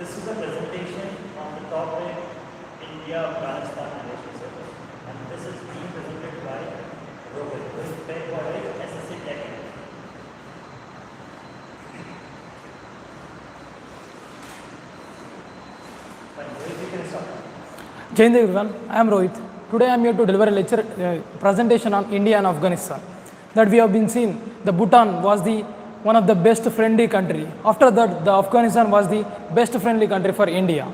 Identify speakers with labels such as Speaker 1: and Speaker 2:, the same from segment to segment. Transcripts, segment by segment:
Speaker 1: This is a presentation on the topic India-Afghanistan relationship, and this is being presented by Rohit, who is paid for a SSB Tech. Fine, Rohit, you can start.
Speaker 2: Jai Hind everyone, I am Rohit. Today I am here to deliver a lecture presentation on India and Afghanistan. That we have been seeing, the Bhutan was the one of the best friendly country. After that, the Afghanistan was the best friendly country for India.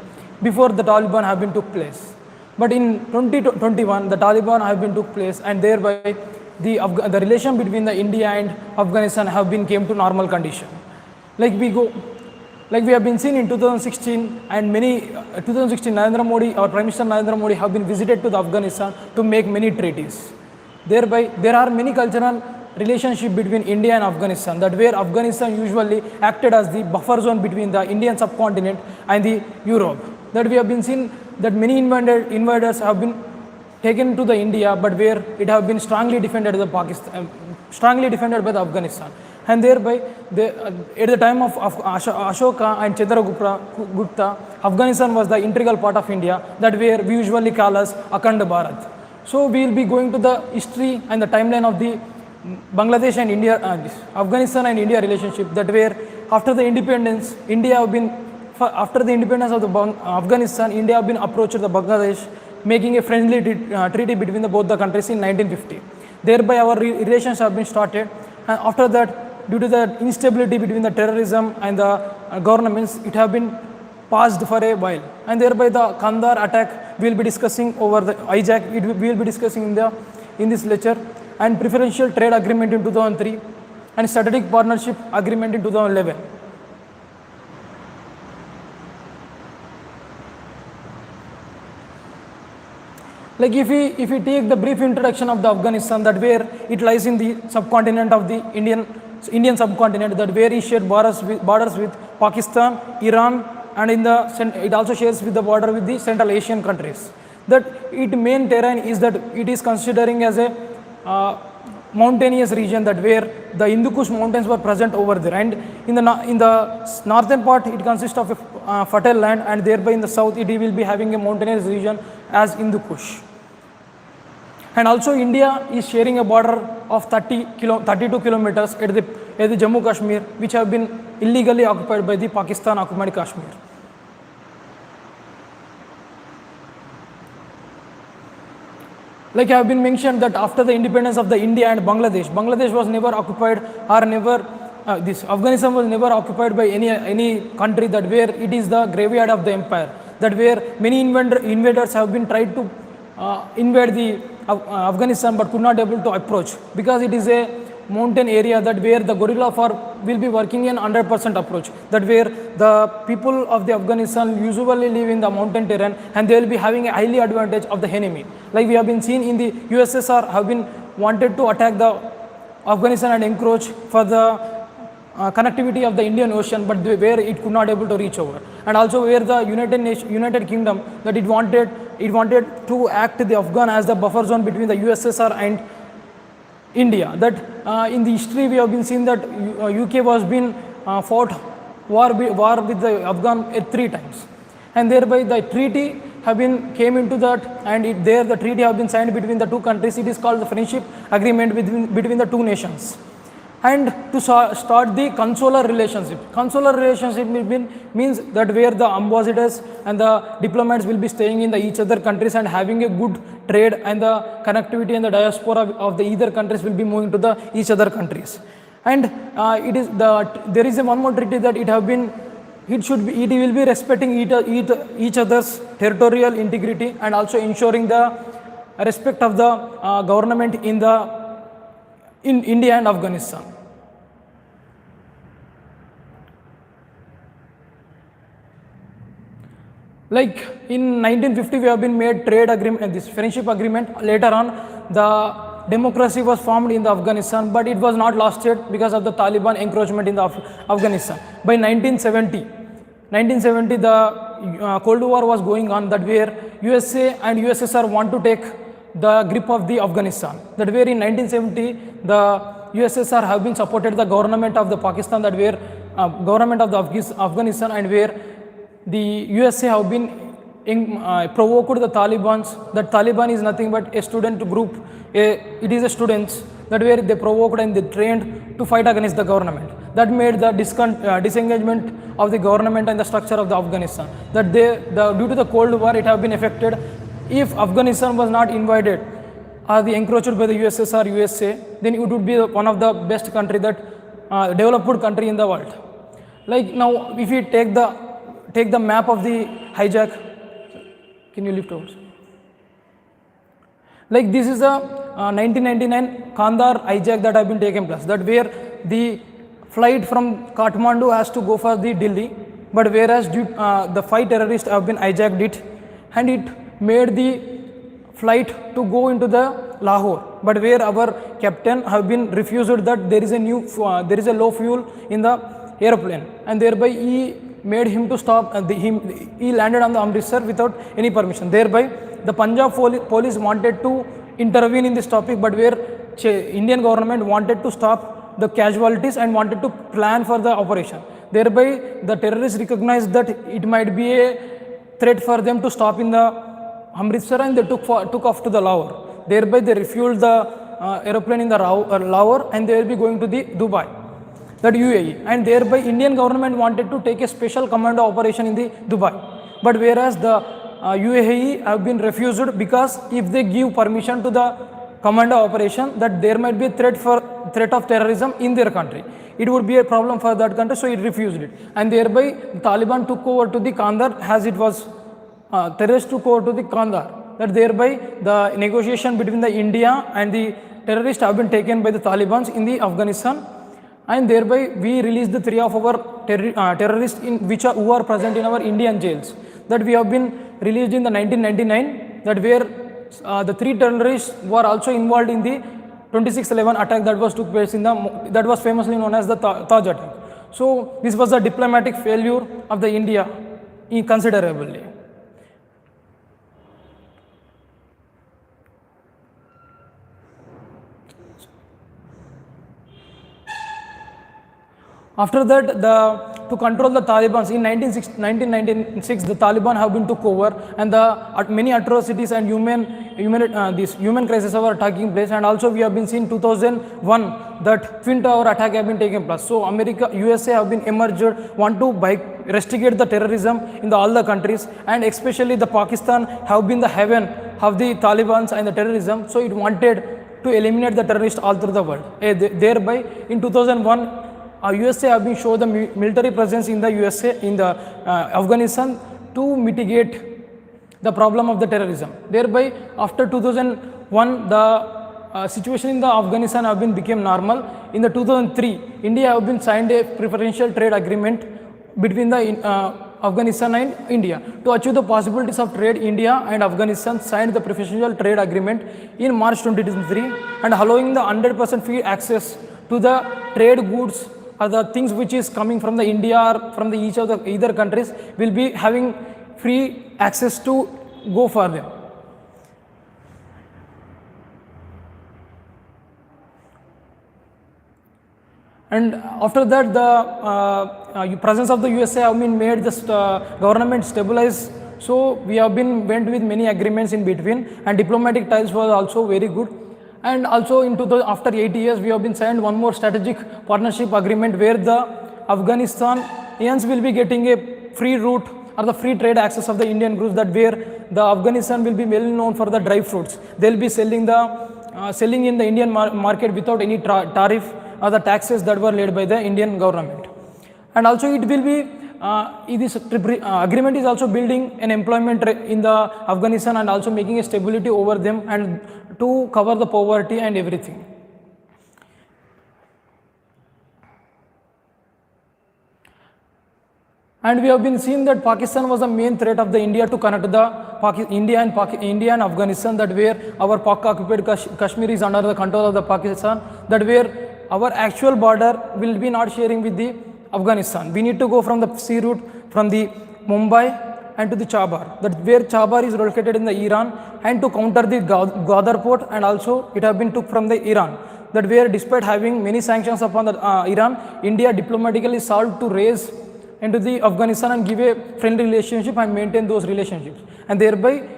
Speaker 2: Before the Taliban have been took place. But in 2021, the Taliban have been took place, and thereby the relation between the India and Afghanistan have been came to normal condition. Like we have been seen in 2016, and many 2016 Narendra Modi, our Prime Minister Narendra Modi, have been visited to the Afghanistan to make many treaties. Thereby, there are many cultural relationship between India and Afghanistan, that where Afghanistan usually acted as the buffer zone between the Indian subcontinent and the Europe. That we have been seen that many invaders have been taken to the India, but where it have been strongly defended by the Pakistan, strongly defended by the Afghanistan. And thereby, at the time of Ashoka and Chandragupta, Afghanistan was the integral part of India, that where we usually call as Akhand Bharat. So we will be going to the history and the timeline of the Bangladesh and India, Afghanistan and India relationship, that where after the independence, after the independence of the Afghanistan, India have been approached the Bangladesh, making a friendly treaty between both the countries in 1950. Thereby our relations have been started, and after that, due to the instability between the terrorism and the governments, it have been paused for a while, and thereby the Kandahar attack we will be discussing over the hijack, we will be discussing in this lecture, and preferential trade agreement in 2003 and strategic partnership agreement in 2011. Like if we take the brief introduction of the Afghanistan, that where it lies in the subcontinent of the Indian subcontinent, that where it shares borders with Pakistan, Iran, and it also shares with the border with the Central Asian countries. That its main terrain is that it is considering as a mountainous region, that where the Hindu Kush mountains were present over there, and in the northern part it consists of a fertile land, and thereby in the south it will be having a mountainous region as Hindu Kush. And also India is sharing a border of 32 kilometers at the Jammu Kashmir, which have been illegally occupied by the Pakistan occupied Kashmir. Like I have been mentioned that after the independence of the India and Bangladesh was never occupied, or never Afghanistan was never occupied by any country, that where it is the graveyard of the empire, that where many invaders have been tried to invade the Afghanistan but could not able to approach, because it is a mountain area, that where the guerrilla will be working in 100% approach, that where the people of the Afghanistan usually live in the mountain terrain, and they will be having a highly advantage of the enemy. Like we have been seen in the USSR have been wanted to attack the Afghanistan and encroach for the connectivity of the Indian Ocean, but where it could not able to reach over. And also where the United Kingdom, that it wanted to act the Afghan as the buffer zone between the USSR and India. That in the history we have been seeing that UK was been fought war with the Afghan 3 times, and thereby the treaty have been came into that, and the treaty have been signed between the two countries. It is called the friendship agreement between the two nations. And to start the consular relationship. Consular relationship means that where the ambassadors and the diplomats will be staying in each other countries and having a good trade, and the connectivity and the diaspora of the either countries will be moving to each other countries. And there is one more treaty that it will be respecting each other's territorial integrity, and also ensuring the respect of the government in India and Afghanistan. Like in 1950 we have been made trade agreement, this friendship agreement. Later on the democracy was formed in the Afghanistan, but it was not lasted because of the Taliban encroachment in the Afghanistan. By 1970 the Cold War was going on, that where USA and USSR want to take the grip of the Afghanistan. That where in 1970 the USSR have been supported the government of the Pakistan, that where government of the Afghanistan, and where the USA have been provoked the Taliban. That Taliban is nothing but a student group. It is a students that where they provoked and they trained to fight against the government. That made the disengagement of the government and the structure of the Afghanistan. That due to the Cold War, it have been affected. If Afghanistan was not invaded or the encroached by the USSR, USA, then it would be one of the best country, that developed country in the world. Like now, if we take the map of the hijack, can you lift out? Like this is a 1999 Kandahar hijack that have been taken place. That where the flight from Kathmandu has to go for the Delhi, but whereas the 5 terrorists have been hijacked it, and it made the flight to go into the Lahore, but where our captain have been refused that there is a low fuel in the airplane, and thereby he made him to stop. He landed on the Amritsar without any permission. Thereby, the Punjab police wanted to intervene in this topic, but where Indian government wanted to stop the casualties and wanted to plan for the operation. Thereby, the terrorists recognized that it might be a threat for them to stop in the Amritsar, and they took off to the Lahore. Thereby, they refueled the aeroplane in the Lahore, and they will be going to the Dubai, that UAE. And thereby, Indian government wanted to take a special commando operation in the Dubai. But whereas the UAE have been refused, because if they give permission to the commando operation, that there might be a threat of terrorism in their country. It would be a problem for that country, so it refused it. And thereby, the Taliban took over to the Kandahar, as it was terrorists took over to the Kandahar. That thereby, the negotiation between the India and the terrorists have been taken by the Taliban in the Afghanistan, and thereby we released the 3 of our terrorists who are present in our Indian jails. That we have been released in the 1999. That where the 3 terrorists were also involved in the 26/11 attack that was took place that was famously known as the Taj attack. So this was a diplomatic failure of the India considerably. After that, to control the Taliban, in 1996, the Taliban have been took over, and many atrocities and human crises are taking place. And also, we have been seen 2001 that Twin Tower attack have been taking place. So, USA have been emerged, want to restigate the terrorism in all the countries, and especially the Pakistan have been the heaven of the Taliban and the terrorism. So, it wanted to eliminate the terrorists all through the world. Thereby, in 2001. USA have been shown the military presence in the Afghanistan to mitigate the problem of the terrorism. Thereby, after 2001, the situation in the Afghanistan have been became normal. In the 2003, India have been signed a preferential trade agreement between the Afghanistan and India. To achieve the possibilities of trade, India and Afghanistan signed the preferential trade agreement in March 2023, and allowing the 100% free access to the trade goods or the things which is coming from the India or from the either countries will be having free access to go for them. And after that, the presence of the USA have been made the government stabilize. So we have been went with many agreements in between, and diplomatic ties was also very good. And also after 8 years, we have been signed one more strategic partnership agreement where the Afghanistanians will be getting a free route or the free trade access of the Indian goods, that where the Afghanistan will be well known for the dry fruits. They will be selling in the Indian market without any tariff or the taxes that were laid by the Indian government. And also it will be, this agreement is also building an employment in the Afghanistan and also making a stability over them and to cover the poverty and everything. And we have been seeing that Pakistan was the main threat of the India to connect the India and Afghanistan, that where our Pak-occupied Kashmir is under the control of the Pakistan, that where our actual border will be not sharing with the Afghanistan. We need to go from the sea route from the Mumbai and to the Chabar, that where Chabar is located in the Iran, and to counter the Gwadar port, and also it have been took from the Iran, that where despite having many sanctions upon the Iran, India diplomatically sought to raise into the Afghanistan and give a friendly relationship and maintain those relationships. And thereby,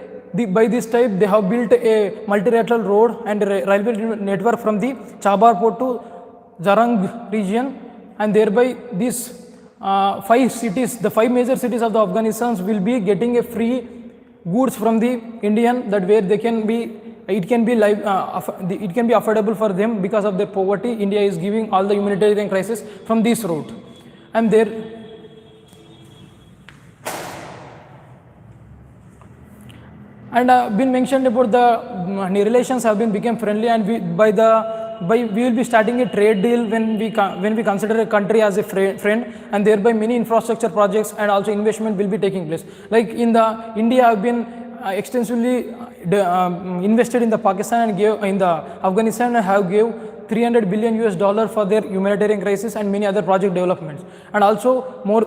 Speaker 2: by this type, they have built a multilateral road and railway network from the Chabar port to Zarang region, and thereby these five cities, the five major cities of the Afghanistan will be getting a free goods from the Indian, that where they can be, it can be affordable for them because of their poverty. India is giving all the humanitarian crisis from this route, and there. And been mentioned about the relations have been become friendly, and we will be starting a trade deal when we consider a country as a friend, and thereby many infrastructure projects and also investment will be taking place. Like in the India have been extensively invested in the Pakistan and gave in the Afghanistan and have gave $300 billion for their humanitarian crisis and many other project developments. And also more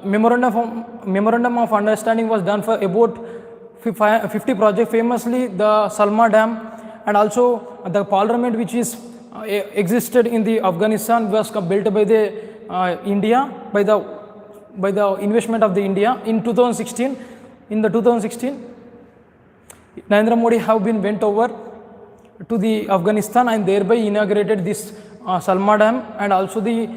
Speaker 2: memorandum of understanding was done for about 50 projects, famously the Salma Dam, and also the parliament which is existed in the Afghanistan was built by the India, by the investment of the India in 2016. In the 2016, Narendra Modi have been went over to the Afghanistan and thereby inaugurated this Salma Dam, and also the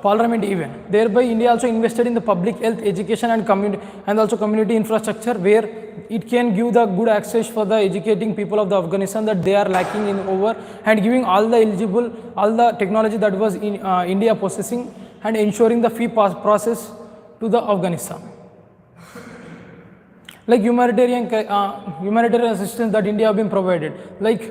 Speaker 2: parliament event. Thereby India also invested in the public health, education and community infrastructure, where it can give the good access for the educating people of the Afghanistan that they are lacking in over, and giving all the technology that was in India possessing, and ensuring the free process to the Afghanistan. Like humanitarian assistance that India have been provided. Like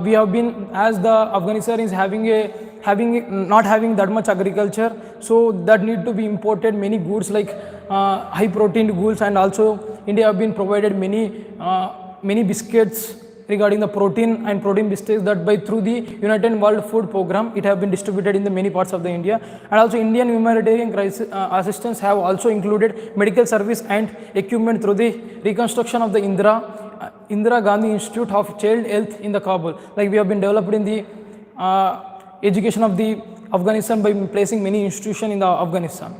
Speaker 2: we have been, as the Afghanistan is not having that much agriculture, so that need to be imported many goods like high protein goods, and also India have been provided many biscuits regarding the protein and protein biscuits that through the United World Food Program it have been distributed in the many parts of the India. And also Indian humanitarian crisis assistance have also included medical service and equipment through the reconstruction of the Indira Gandhi Institute of Child Health in the Kabul. Like we have been developed in the education of the Afghanistan by placing many institutions in the Afghanistan.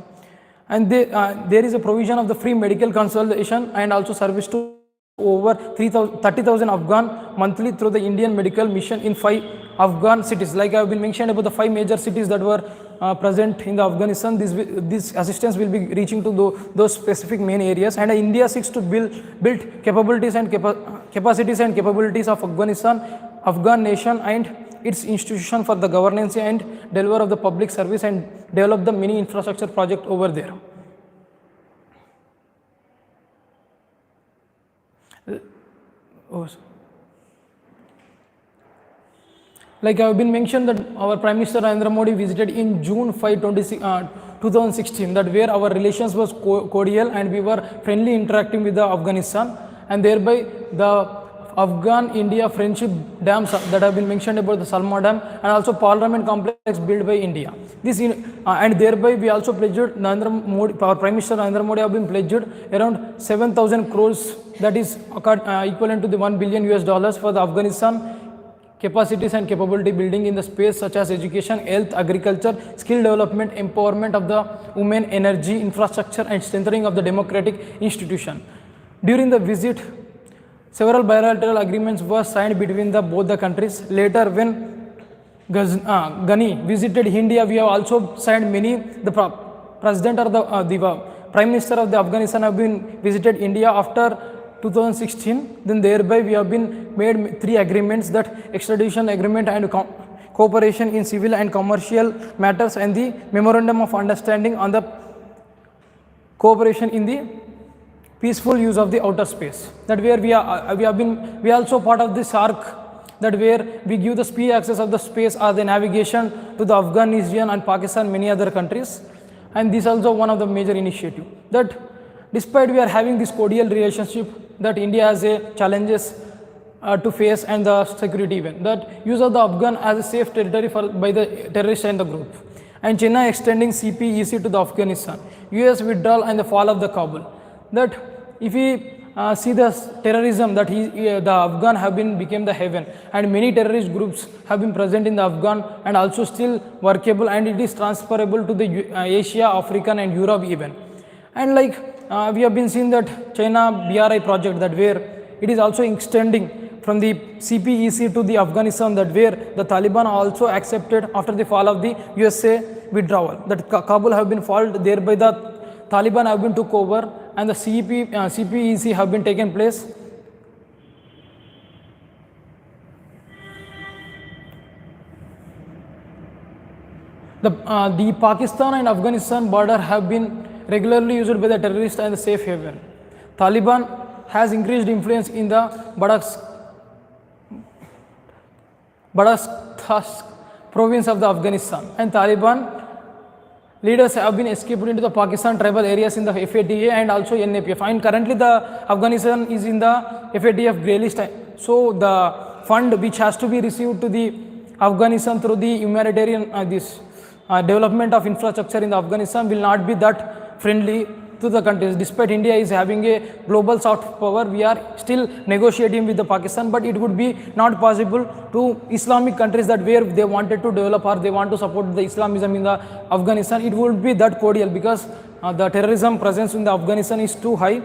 Speaker 2: And there is a provision of the free medical consultation and also service to over 30,000 Afghan monthly through the Indian medical mission in 5 Afghan cities. Like I have been mentioned about the 5 major cities that were present in the Afghanistan. This assistance will be reaching to those specific main areas, and India seeks to build capabilities and capacities and capabilities of Afghan nation and its institution for the governance and deliver of the public service and develop the many infrastructure project over there. Like I have been mentioned that our Prime Minister Narendra Modi visited in June 5, 2016, that where our relations was cordial and we were friendly interacting with the Afghanistan, and thereby the Afghan-India friendship dams that have been mentioned about the Salma Dam, and also Parliament complex built by India. And thereby we also pledged our Prime Minister Narendra Modi have been pledged around 7,000 crores, that is equivalent to the $1 billion for the Afghanistan capacities and capability building in the space such as education, health, agriculture, skill development, empowerment of the women, energy, infrastructure and strengthening of the democratic institution. During the visit, several bilateral agreements were signed between both the countries. Later, when Ghani visited India, we have also signed many. The President or the Prime Minister of the Afghanistan have been visited India after 2016. Then thereby we have been made 3 agreements, that extradition agreement and cooperation in civil and commercial matters, and the memorandum of understanding on the cooperation in the peaceful use of the outer space. That where we are also part of this ARC, that where we give the speed access of the space or the navigation to the Afghanistan and Pakistan, many other countries. And this is also one of the major initiative, that despite we are having this cordial relationship, that India has challenges to face and the security event, that use of the Afghan as a safe territory by the terrorists and the group, and China extending CPEC to the Afghanistan, US withdrawal and the fall of the Kabul. That if we see the terrorism that the Afghan have been became the heaven, and many terrorist groups have been present in the Afghan and also still workable, and it is transferable to the Asia, African and Europe even. And like we have been seeing that China BRI project, that where it is also extending from the CPEC to the Afghanistan, that where the Taliban also accepted after the fall of the USA withdrawal, that Kabul have been falled, thereby the Taliban have been took over and the CPEC have been taken place. The Pakistan and Afghanistan border have been regularly used by the terrorists as a safe haven. Taliban has increased influence in the Badakh province of the Afghanistan, and Taliban leaders have been escaped into the Pakistan tribal areas in the FATA and also NAPF, and currently the Afghanistan is in the FATF grey list. So the fund which has to be received to the Afghanistan through the humanitarian development of infrastructure in the Afghanistan will not be that friendly to the countries. Despite India is having a global soft power, we are still negotiating with the Pakistan, but it would be not possible to Islamic countries that where they wanted to develop or they want to support the Islamism in the Afghanistan, it would be that cordial, because the terrorism presence in the Afghanistan is too high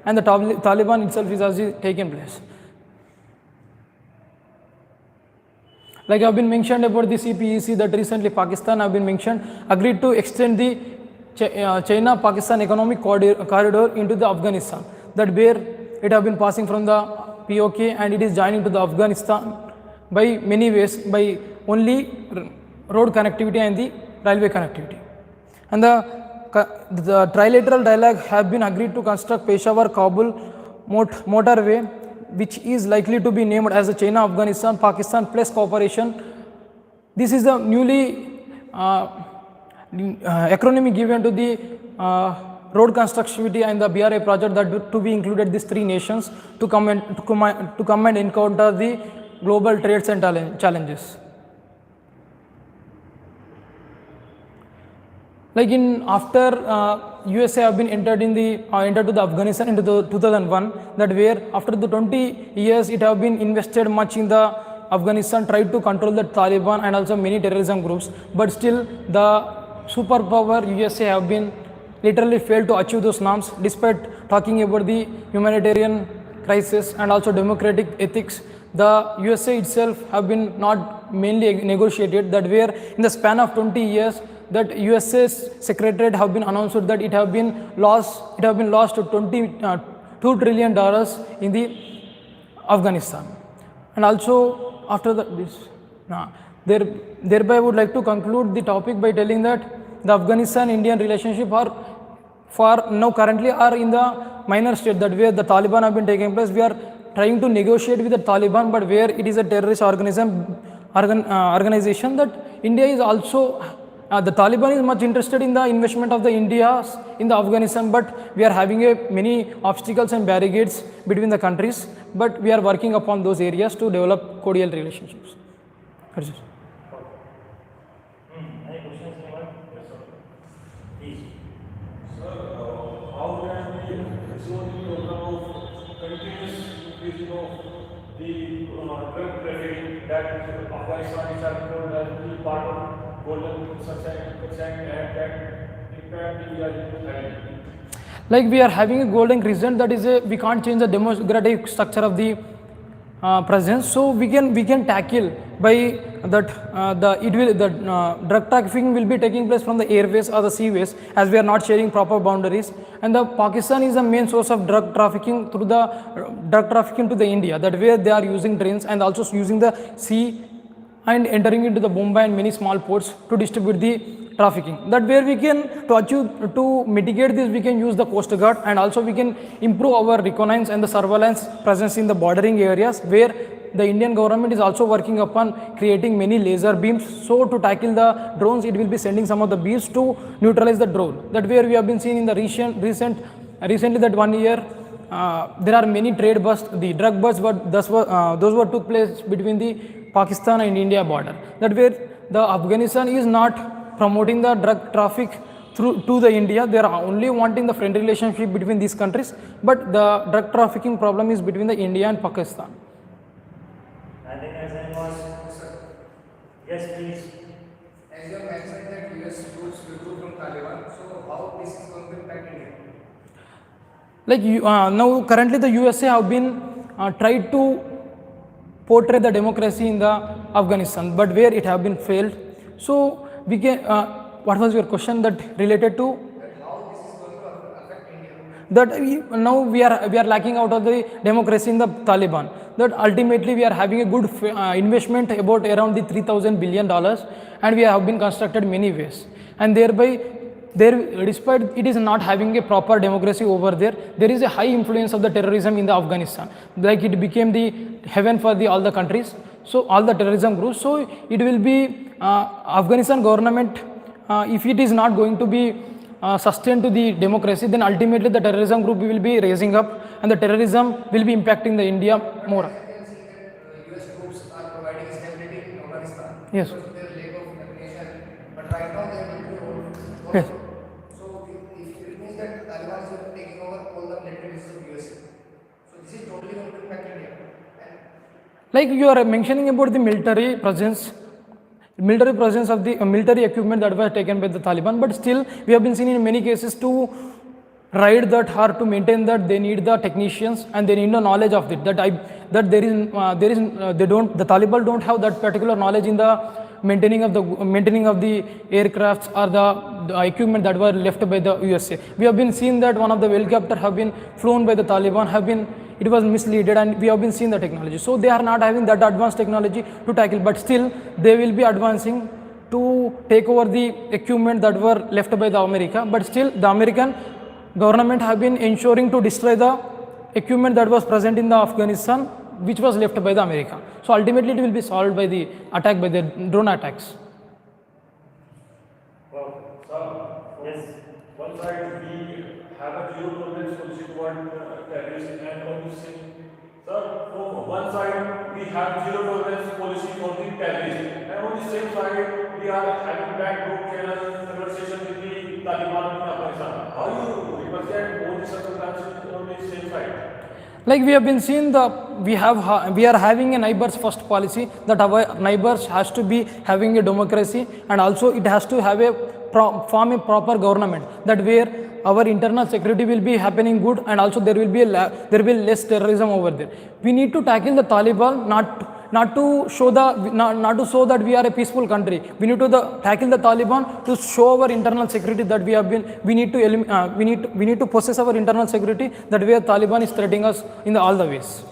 Speaker 2: and the Taliban itself is as taken place. Like I have been mentioned about the CPEC, that recently Pakistan have been mentioned, agreed to extend the China-Pakistan economic corridor into the Afghanistan, that where it have been passing from the POK and it is joining to the Afghanistan by many ways, by only road connectivity and the railway connectivity. And the trilateral dialogue have been agreed to construct Peshawar-Kabul motorway, which is likely to be named as the China-Afghanistan-Pakistan Plus Cooperation. This is the newly acronym given to the road constructivity and the BRI project, that to be included these three nations to come and encounter the global trades and challenges. Like after USA have been entered to the Afghanistan into the 2001, that where after the 20 years it have been invested much in the Afghanistan, tried to control the Taliban and also many terrorism groups, but still the superpower USA have been literally failed to achieve those norms, despite talking about the humanitarian crisis and also democratic ethics. The USA itself have been not mainly negotiated, that where in the span of 20 years that USA's secretariat have been announced that it have been lost to $2 trillion in the Afghanistan. And also after thereby I would like to conclude the topic by telling that the Afghanistan-Indian relationship are for now currently are in the minor state, that where the Taliban have been taking place. We are trying to negotiate with the Taliban, but where it is a terrorist organization, that India is also the Taliban is much interested in the investment of the India in the Afghanistan, but we are having many obstacles and barricades between the countries, but we are working upon those areas to develop cordial relationships.
Speaker 1: Any questions, anyone? Yes, sir. Please.
Speaker 3: Sir, how can we ensure the program of continuous increasing of the drug trafficking that Afghanistan is having to be part of golden success and that impact we are having?
Speaker 2: Like we are having a golden crescent, that is we can't change the democratic structure of the presence, so we can tackle by that the drug trafficking will be taking place from the airways or the seaways, as we are not sharing proper boundaries, and the Pakistan is the main source of drug trafficking to the India, that where they are using trains and also using the sea and entering into the Mumbai and many small ports to distribute the trafficking. That where we can to mitigate this, we can use the Coast Guard, and also we can improve our reconnaissance and the surveillance presence in the bordering areas, where the Indian government is also working upon creating many laser beams. So to tackle the drones, it will be sending some of the beams to neutralize the drone. That where we have been seeing in the recently that 1 year there are many trade busts, the drug busts, but those were took place between the Pakistan and India border. That where the Afghanistan is not promoting the drug traffic through to the India. They are only wanting the friend relationship between these countries, but the drug trafficking problem is between the India and Pakistan.
Speaker 1: I think as I was, yes, please.
Speaker 4: As you have mentioned that US troops withdrew from Taliban, so how this is going to impact India?
Speaker 2: Like now, currently the USA have been tried to portray the democracy in the Afghanistan, but where it have been failed. So we can. What was your question that related to?
Speaker 4: That how this is going to affect India?
Speaker 2: That now we are lacking out of the democracy in the Taliban. That ultimately we are having a good investment about around the $3,000 billion, and we have been constructed many ways, and thereby there, despite it is not having a proper democracy over there, there is a high influence of the terrorism in the Afghanistan. Like it became the heaven for the all the countries. So all the terrorism groups. So it will be Afghanistan government. If it is not going to be sustained to the democracy, then ultimately the terrorism group will be raising up, and the terrorism will be impacting the India more.
Speaker 4: I can see that US troops are providing stability in Afghanistan
Speaker 2: Yes.
Speaker 4: because of their lack of ammunition. But right now they are withdrawing.
Speaker 2: Yes.
Speaker 4: So it means that Taliban is taking over all the military bases of US. So this is totally going to impact India. And
Speaker 2: Like you are mentioning about the military presence of the military equipment that was taken by the Taliban, but still we have been seen in many cases to ride that or to maintain that they need the technicians and they need the knowledge of it. That the Taliban don't have that particular knowledge in the maintaining of the aircrafts or the equipment that were left by the USA. We have been seen that one of the helicopter have been flown by the Taliban it was misleaded, and we have been seeing the technology. So they are not having that advanced technology to tackle, but still they will be advancing to take over the equipment that were left by the America. But still the American government have been ensuring to destroy the equipment that was present in the Afghanistan, which was left by the America. So ultimately it will be solved by the attack by the drone attacks.
Speaker 3: Well, sir, yes, one side we have a zero tolerance policy toward terrorism, and on the same, sir, for one side we have zero tolerance policy for the terrorism, and on the same side we are having backdoor channel conversation with the Taliban in Afghanistan. How do you represent both the circumstances on the same side?
Speaker 2: Like we have been seeing we are having a neighbors first policy, that our neighbors has to be having a democracy, and also it has to have form a proper government, that where our internal security will be happening good, and also there will be less terrorism over there. We need to tackle the Taliban, not to show that we are a peaceful country. We need to tackle the Taliban to show our internal security that we need to possess our internal security, that where Taliban is threatening us in all the ways.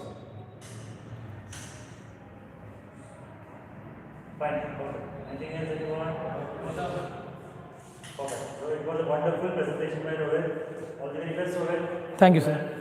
Speaker 1: Fine. Okay. Anything else that you want? Okay. So it was a wonderful presentation by Rohit. All the very best, Rohit.
Speaker 2: Thank you, sir.